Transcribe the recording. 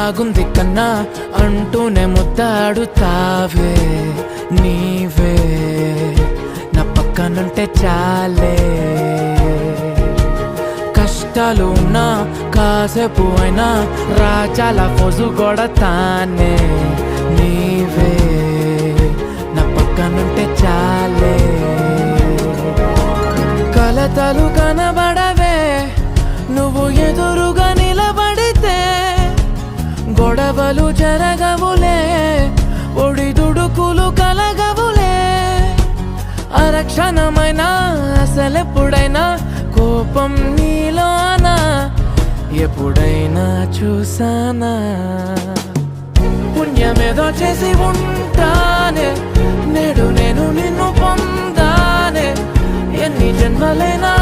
బాగుంది కన్నా అంటూనే ముద్దాడుతావే నీవే నా పక్కనుంటే చాలే కష్టాలు ఉన్నా కాసేపు అయినా రాజాల ఫోజు కొడతానే నీవే నా పక్కనుంటే చాలే కలతలు కనబడవే నువ్వు ఎదురుగా నిలబడితే గొడవలు జరగవులే ఒడిదుడుకులు కలగవులే అరక్షణమైనా అసలెప్పుడైనా కోపం నీలోనా ఎప్పుడైనా చూసానా పుణ్యమేదో చేసి ఉంటానే నేడు నేను నిన్ను పొందానే ఎన్ని జన్మలైనా